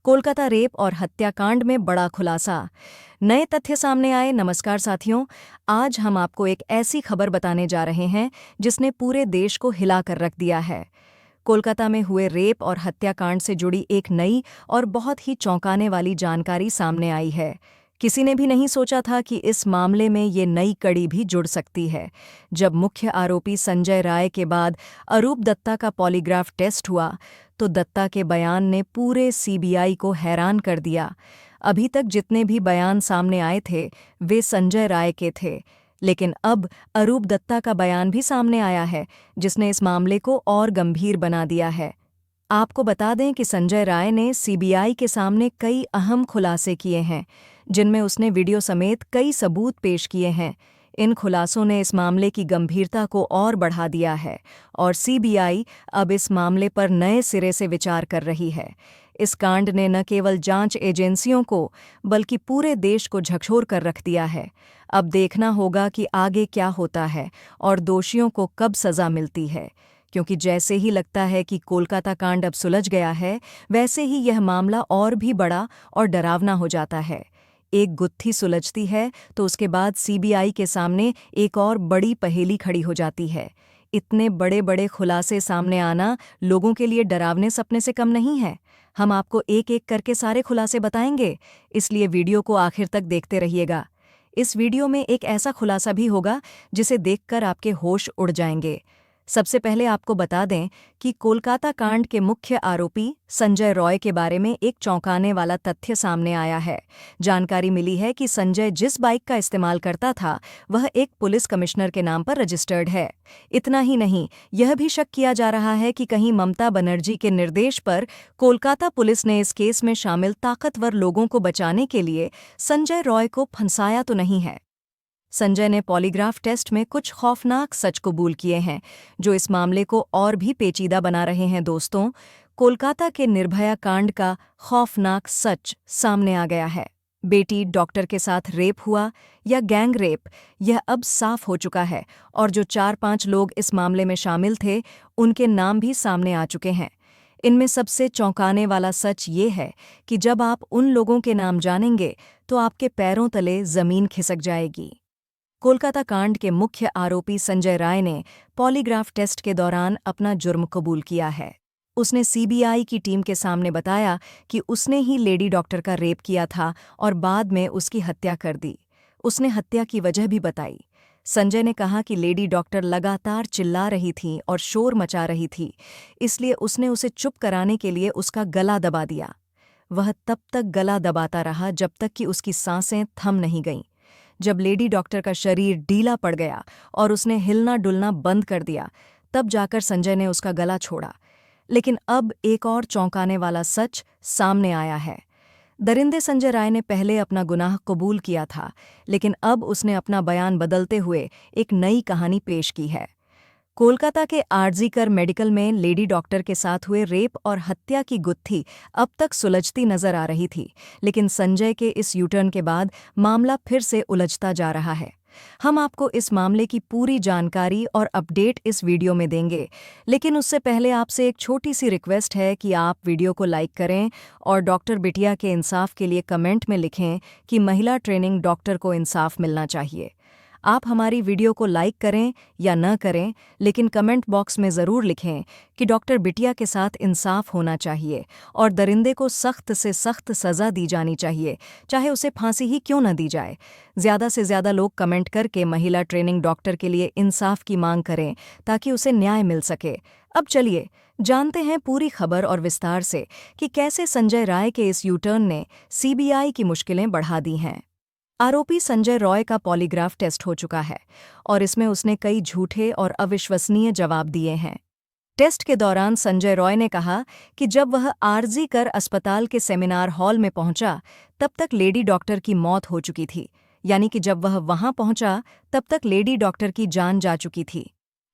Kolkata rape और हत्याकांड में बड़ा खुलासा। नए तथ्य सामने आए। नमस्कार साथियों, आज हम आपको एक ऐसी खबर बताने जा रहे हैं जिसने पूरे देश को हिला कर रख दिया है। कोलकाता में हुए रेप और हत्याकांड से जुड़ी एक नई और बहुत ही चौंकाने वाली जानकारी सामने आई है। किसी ने भी नहीं सोचा था कि इस मामले में ये नई कड़ी भी जुड़ सकती है। जब मुख्य आरोपी संजय राय के बाद अरूप दत्ता का पॉलीग्राफ टेस्ट हुआ तो दत्ता के बयान ने पूरे सीबीआई को हैरान कर दिया। अभी तक जितने भी बयान सामने आए थे वे संजय राय के थे, लेकिन अब अरूप दत्ता का बयान भी सामने आया है जिसने इस मामले को और गंभीर बना दिया है। आपको बता दें कि संजय राय ने सीबीआई के सामने कई अहम खुलासे किए हैं, जिनमें उसने वीडियो समेत कई सबूत पेश किए हैं। इन खुलासों ने इस मामले की गंभीरता को और बढ़ा दिया है और सीबीआई अब इस मामले पर नए सिरे से विचार कर रही है। इस कांड ने न केवल जांच एजेंसियों को बल्कि पूरे देश को झकझोर कर रख दिया है। अब देखना होगा कि आगे क्या होता है और दोषियों को कब सजा मिलती है, क्योंकि जैसे ही लगता है कि कोलकाता कांड अब सुलझ गया है, वैसे ही यह मामला और भी बड़ा और डरावना हो जाता है। एक गुत्थी सुलझती है तो उसके बाद सीबीआई के सामने एक और बड़ी पहेली खड़ी हो जाती है। इतने बड़े बड़े खुलासे सामने आना लोगों के लिए डरावने सपने से कम नहीं है। हम आपको एक एक करके सारे खुलासे बताएंगे, इसलिए वीडियो को आखिर तक देखते रहिएगा। इस वीडियो में एक ऐसा खुलासा भी होगा जिसे देखकर आपके होश उड़ जाएंगे। सबसे पहले आपको बता दें कि कोलकाता कांड के मुख्य आरोपी संजय रॉय के बारे में एक चौंकाने वाला तथ्य सामने आया है। जानकारी मिली है कि संजय जिस बाइक का इस्तेमाल करता था वह एक पुलिस कमिश्नर के नाम पर रजिस्टर्ड है। इतना ही नहीं, यह भी शक किया जा रहा है कि कहीं ममता बनर्जी के निर्देश पर कोलकाता पुलिस ने इस केस में शामिल ताकतवर लोगों को बचाने के लिए संजय रॉय को फंसाया तो नहीं है। संजय ने पॉलीग्राफ टेस्ट में कुछ खौफनाक सच कबूल किए हैं, जो इस मामले को और भी पेचीदा बना रहे हैं। दोस्तों, कोलकाता के निर्भया कांड का खौफनाक सच सामने आ गया है। बेटी डॉक्टर के साथ रेप हुआ या गैंग रेप, यह अब साफ हो चुका है और जो 4-5 लोग इस मामले में शामिल थे उनके नाम भी सामने आ चुके हैं। इनमें सबसे चौंकाने वाला सच ये है कि जब आप उन लोगों के नाम जानेंगे तो आपके पैरों तले जमीन खिसक जाएगी। कोलकाता कांड के मुख्य आरोपी संजय राय ने पॉलीग्राफ टेस्ट के दौरान अपना जुर्म कबूल किया है। उसने सीबीआई की टीम के सामने बताया कि उसने ही लेडी डॉक्टर का रेप किया था और बाद में उसकी हत्या कर दी। उसने हत्या की वजह भी बताई। संजय ने कहा कि लेडी डॉक्टर लगातार चिल्ला रही थी और शोर मचा रही थी, इसलिए उसने उसे चुप कराने के लिए उसका गला दबा दिया। वह तब तक गला दबाता रहा जब तक कि उसकी सांसें थम नहीं गईं। जब लेडी डॉक्टर का शरीर ढीला पड़ गया और उसने हिलना डुलना बंद कर दिया, तब जाकर संजय ने उसका गला छोड़ा। लेकिन अब एक और चौंकाने वाला सच सामने आया है। दरिंदे संजय राय ने पहले अपना गुनाह कबूल किया था, लेकिन अब उसने अपना बयान बदलते हुए एक नई कहानी पेश की है। कोलकाता के आरजीकर मेडिकल में लेडी डॉक्टर के साथ हुए रेप और हत्या की गुत्थी अब तक सुलझती नजर आ रही थी, लेकिन संजय के इस यूटर्न के बाद मामला फिर से उलझता जा रहा है। हम आपको इस मामले की पूरी जानकारी और अपडेट इस वीडियो में देंगे, लेकिन उससे पहले आपसे एक छोटी सी रिक्वेस्ट है कि आप वीडियो को लाइक करें और डॉक्टर बिटिया के इंसाफ के लिए कमेंट में लिखें कि महिला ट्रेनिंग डॉक्टर को इंसाफ मिलना चाहिए। आप हमारी वीडियो को लाइक करें या न करें, लेकिन कमेंट बॉक्स में ज़रूर लिखें कि डॉक्टर बिटिया के साथ इंसाफ होना चाहिए और दरिंदे को सख्त से सख्त सज़ा दी जानी चाहिए, चाहे उसे फांसी ही क्यों न दी जाए। ज़्यादा से ज़्यादा लोग कमेंट करके महिला ट्रेनिंग डॉक्टर के लिए इंसाफ की मांग करें ताकि उसे न्याय मिल सके। अब चलिए जानते हैं पूरी खबर और विस्तार से कि कैसे संजय राय के इस यूटर्न ने सीबीआई की मुश्किलें बढ़ा दी हैं। आरोपी संजय रॉय का पॉलीग्राफ टेस्ट हो चुका है और इसमें उसने कई झूठे और अविश्वसनीय जवाब दिए हैं। टेस्ट के दौरान संजय रॉय ने कहा कि जब वह आरजीकर अस्पताल के सेमिनार हॉल में पहुंचा तब तक लेडी डॉक्टर की मौत हो चुकी थी, यानी कि जब वह वहां पहुंचा तब तक लेडी डॉक्टर की जान जा चुकी थी।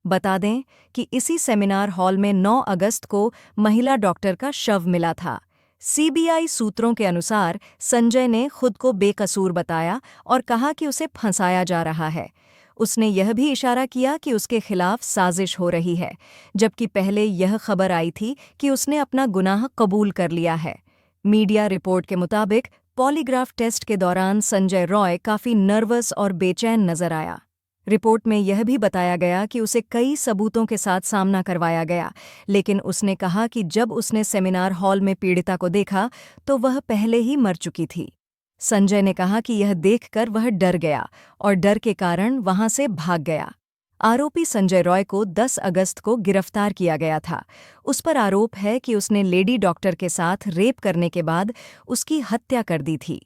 बता दें कि इसी सेमिनार हॉल में 9 अगस्त को महिला डॉक्टर का शव मिला था। सीबीआई सूत्रों के अनुसार संजय ने खुद को बेकसूर बताया और कहा कि उसे फंसाया जा रहा है। उसने यह भी इशारा किया कि उसके खिलाफ साजिश हो रही है, जबकि पहले यह खबर आई थी कि उसने अपना गुनाह कबूल कर लिया है। मीडिया रिपोर्ट के मुताबिक पॉलीग्राफ टेस्ट के दौरान संजय रॉय काफी नर्वस और बेचैन नजर आया। रिपोर्ट में यह भी बताया गया कि उसे कई सबूतों के साथ सामना करवाया गया, लेकिन उसने कहा कि जब उसने सेमिनार हॉल में पीड़िता को देखा तो वह पहले ही मर चुकी थी। संजय ने कहा कि यह देखकर वह डर गया और डर के कारण वहां से भाग गया। आरोपी संजय रॉय को 10 अगस्त को गिरफ्तार किया गया था। उस पर आरोप है कि उसने लेडी डॉक्टर के साथ रेप करने के बाद उसकी हत्या कर दी थी।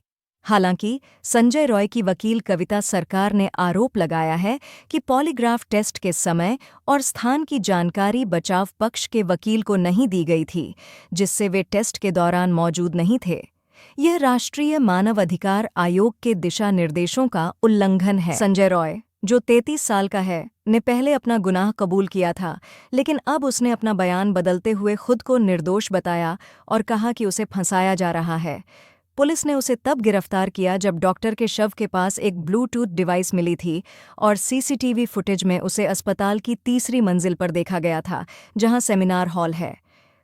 हालांकि संजय रॉय की वकील कविता सरकार ने आरोप लगाया है कि पॉलीग्राफ टेस्ट के समय और स्थान की जानकारी बचाव पक्ष के वकील को नहीं दी गई थी, जिससे वे टेस्ट के दौरान मौजूद नहीं थे। यह राष्ट्रीय मानव अधिकार आयोग के दिशा निर्देशों का उल्लंघन है। संजय रॉय, जो 33 साल का है, ने पहले अपना गुनाह कबूल किया था, लेकिन अब उसने अपना बयान बदलते हुए खुद को निर्दोष बताया और कहा कि उसे फंसाया जा रहा है। पुलिस ने उसे तब गिरफ्तार किया जब डॉक्टर के शव के पास एक ब्लूटूथ डिवाइस मिली थी और सीसीटीवी फुटेज में उसे अस्पताल की तीसरी मंजिल पर देखा गया था, जहां सेमिनार हॉल है।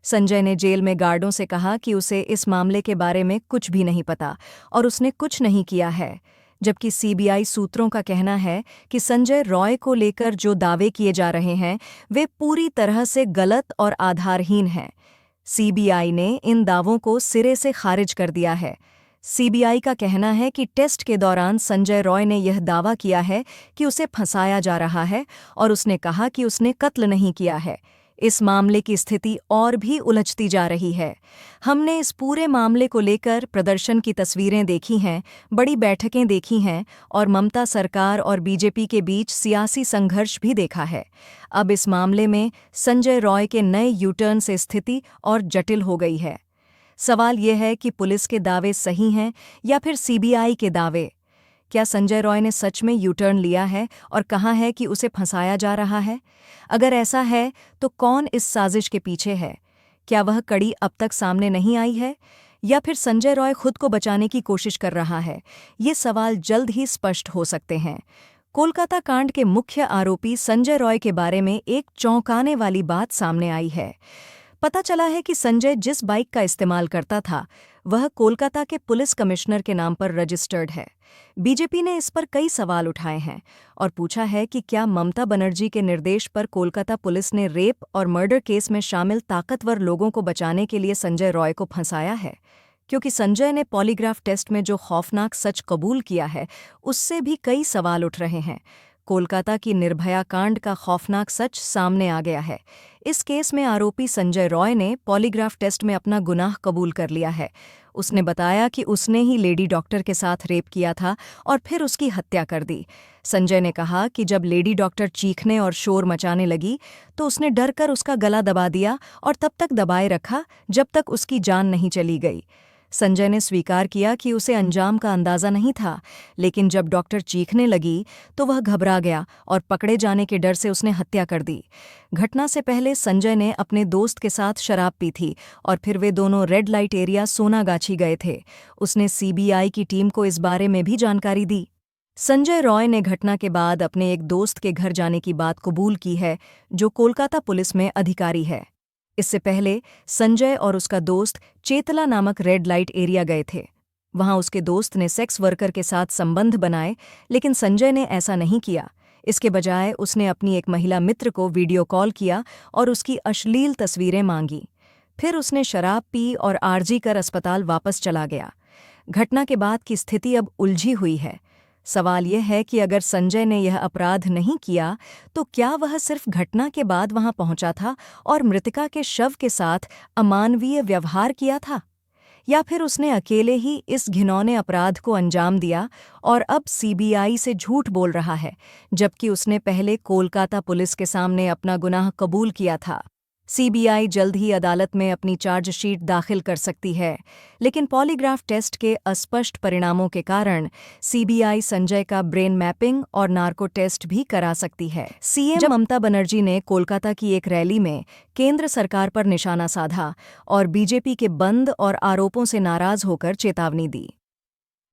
संजय ने जेल में गार्डों से कहा कि उसे इस मामले के बारे में कुछ भी नहीं पता और उसने कुछ नहीं किया है, जबकि सीबीआई सूत्रों का कहना है कि संजय रॉय को लेकर जो दावे किए जा रहे हैं वे पूरी तरह से गलत और आधारहीन हैं। सीबीआई ने इन दावों को सिरे से खारिज कर दिया है। सीबीआई का कहना है कि टेस्ट के दौरान संजय रॉय ने यह दावा किया है कि उसे फंसाया जा रहा है और उसने कहा कि उसने कत्ल नहीं किया है। इस मामले की स्थिति और भी उलझती जा रही है। हमने इस पूरे मामले को लेकर प्रदर्शन की तस्वीरें देखी हैं, बड़ी बैठकें देखी हैं और ममता सरकार और बीजेपी के बीच सियासी संघर्ष भी देखा है। अब इस मामले में संजय रॉय के नए यूटर्न से स्थिति और जटिल हो गई है। सवाल यह है कि पुलिस के दावे सही हैं या फिर सीबीआई के दावे। क्या संजय रॉय ने सच में यूटर्न लिया है और कहा है कि उसे फंसाया जा रहा है? अगर ऐसा है तो कौन इस साजिश के पीछे है? क्या वह कड़ी अब तक सामने नहीं आई है या फिर संजय रॉय खुद को बचाने की कोशिश कर रहा है? ये सवाल जल्द ही स्पष्ट हो सकते हैं। कोलकाता कांड के मुख्य आरोपी संजय रॉय के बारे में एक चौंकाने वाली बात सामने आई है। पता चला है कि संजय जिस बाइक का इस्तेमाल करता था वह कोलकाता के पुलिस कमिश्नर के नाम पर रजिस्टर्ड है। बीजेपी ने इस पर कई सवाल उठाए हैं और पूछा है कि क्या ममता बनर्जी के निर्देश पर कोलकाता पुलिस ने रेप और मर्डर केस में शामिल ताकतवर लोगों को बचाने के लिए संजय रॉय को फंसाया है? क्योंकि संजय ने पॉलीग्राफ टेस्ट में जो खौफनाक सच कबूल किया है उससे भी कई सवाल उठ रहे हैं। कोलकाता की निर्भया कांड का खौफनाक सच सामने आ गया है। इस केस में आरोपी संजय रॉय ने पॉलीग्राफ टेस्ट में अपना गुनाह कबूल कर लिया है। उसने बताया कि उसने ही लेडी डॉक्टर के साथ रेप किया था और फिर उसकी हत्या कर दी। संजय ने कहा कि जब लेडी डॉक्टर चीखने और शोर मचाने लगी तो उसने डर कर उसका गला दबा दिया और तब तक दबाए रखा जब तक उसकी जान नहीं चली गई। संजय ने स्वीकार किया कि उसे अंजाम का अंदाज़ा नहीं था, लेकिन जब डॉक्टर चीखने लगी तो वह घबरा गया और पकड़े जाने के डर से उसने हत्या कर दी। घटना से पहले संजय ने अपने दोस्त के साथ शराब पी थी और फिर वे दोनों रेड लाइट एरिया सोनागाछी गए थे। उसने सीबीआई की टीम को इस बारे में भी जानकारी दी। संजय रॉय ने घटना के बाद अपने एक दोस्त के घर जाने की बात कबूल की है, जो कोलकाता पुलिस में अधिकारी है। इससे पहले संजय और उसका दोस्त चेतला नामक रेड लाइट एरिया गए थे। वहां उसके दोस्त ने सेक्स वर्कर के साथ संबंध बनाए, लेकिन संजय ने ऐसा नहीं किया। इसके बजाय उसने अपनी एक महिला मित्र को वीडियो कॉल किया और उसकी अश्लील तस्वीरें मांगी। फिर उसने शराब पी और आर्जी कर अस्पताल वापस चला गया। घटना के बाद की स्थिति अब उलझी हुई है। सवाल यह है कि अगर संजय ने यह अपराध नहीं किया तो क्या वह सिर्फ घटना के बाद वहां पहुंचा था और मृतका के शव के साथ अमानवीय व्यवहार किया था, या फिर उसने अकेले ही इस घिनौने अपराध को अंजाम दिया और अब सीबीआई से झूठ बोल रहा है, जबकि उसने पहले कोलकाता पुलिस के सामने अपना गुनाह कबूल किया था। सीबीआई जल्द ही अदालत में अपनी चार्जशीट दाखिल कर सकती है, लेकिन पॉलीग्राफ टेस्ट के अस्पष्ट परिणामों के कारण सीबीआई संजय का ब्रेन मैपिंग और नार्को टेस्ट भी करा सकती है। सीएम ममता बनर्जी ने कोलकाता की एक रैली में केंद्र सरकार पर निशाना साधा और बीजेपी के बंद और आरोपों से नाराज होकर चेतावनी दी।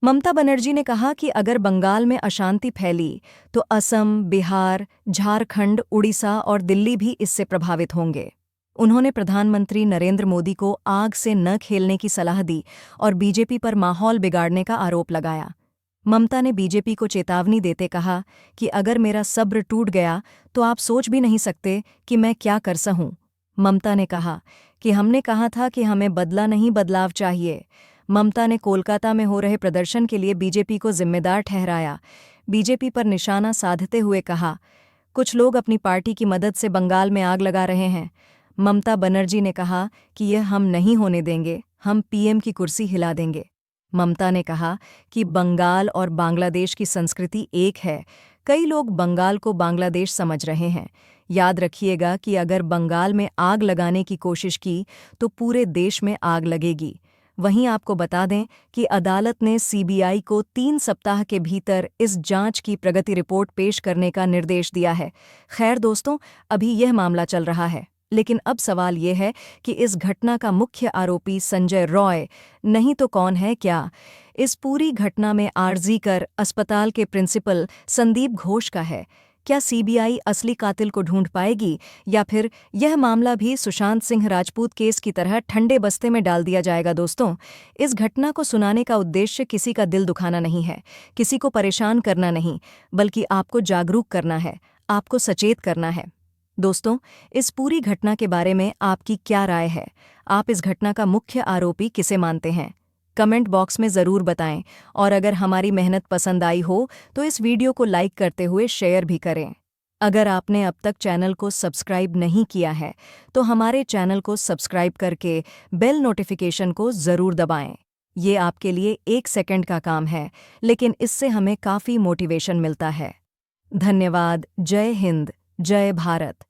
ममता बनर्जी ने कहा कि अगर बंगाल में अशांति फैली तो असम, बिहार, झारखंड, उड़ीसा और दिल्ली भी इससे प्रभावित होंगे। उन्होंने प्रधानमंत्री नरेंद्र मोदी को आग से न खेलने की सलाह दी और बीजेपी पर माहौल बिगाड़ने का आरोप लगाया। ममता ने बीजेपी को चेतावनी देते कहा कि अगर मेरा सब्र टूट गया तो आप सोच भी नहीं सकते कि मैं क्या कर सकूं। ममता ने कहा कि हमने कहा था कि हमें बदला नहीं बदलाव चाहिए। ममता ने कोलकाता में हो रहे प्रदर्शन के लिए बीजेपी को जिम्मेदार ठहराया। बीजेपी पर निशाना साधते हुए कहा, कुछ लोग अपनी पार्टी की मदद से बंगाल में आग लगा रहे हैं। ममता बनर्जी ने कहा कि यह हम नहीं होने देंगे, हम पीएम की कुर्सी हिला देंगे। ममता ने कहा कि बंगाल और बांग्लादेश की संस्कृति एक है। कई लोग बंगाल को बांग्लादेश समझ रहे हैं। याद रखिएगा कि अगर बंगाल में आग लगाने की कोशिश की तो पूरे देश में आग लगेगी। वहीं आपको बता दें कि अदालत ने सीबीआई को 3 सप्ताह के भीतर इस जांच की प्रगति रिपोर्ट पेश करने का निर्देश दिया है। खैर दोस्तों, अभी यह मामला चल रहा है, लेकिन अब सवाल ये है कि इस घटना का मुख्य आरोपी संजय रॉय नहीं तो कौन है क्या? इस पूरी घटना में आरज़ी अस्पताल के प्रिंसिपल संदीप घोष का है। क्या सीबीआई असली कातिल को ढूंढ पाएगी या फिर यह मामला भी सुशांत सिंह राजपूत केस की तरह ठंडे बस्ते में डाल दिया जाएगा? दोस्तों, इस घटना को सुनाने का उद्देश्य किसी का दिल दुखाना नहीं है, किसी को परेशान करना नहीं, बल्कि आपको जागरूक करना है, आपको सचेत करना है। दोस्तों, इस पूरी घटना के बारे में आपकी क्या राय है? आप इस घटना का मुख्य आरोपी किसे मानते हैं? कमेंट बॉक्स में ज़रूर बताएं और अगर हमारी मेहनत पसंद आई हो तो इस वीडियो को लाइक करते हुए शेयर भी करें। अगर आपने अब तक चैनल को सब्सक्राइब नहीं किया है तो हमारे चैनल को सब्सक्राइब करके बेल नोटिफिकेशन को ज़रूर दबाएं। ये आपके लिए 1 सेकंड का काम है, लेकिन इससे हमें काफ़ी मोटिवेशन मिलता है। धन्यवाद। जय हिंद, जय भारत।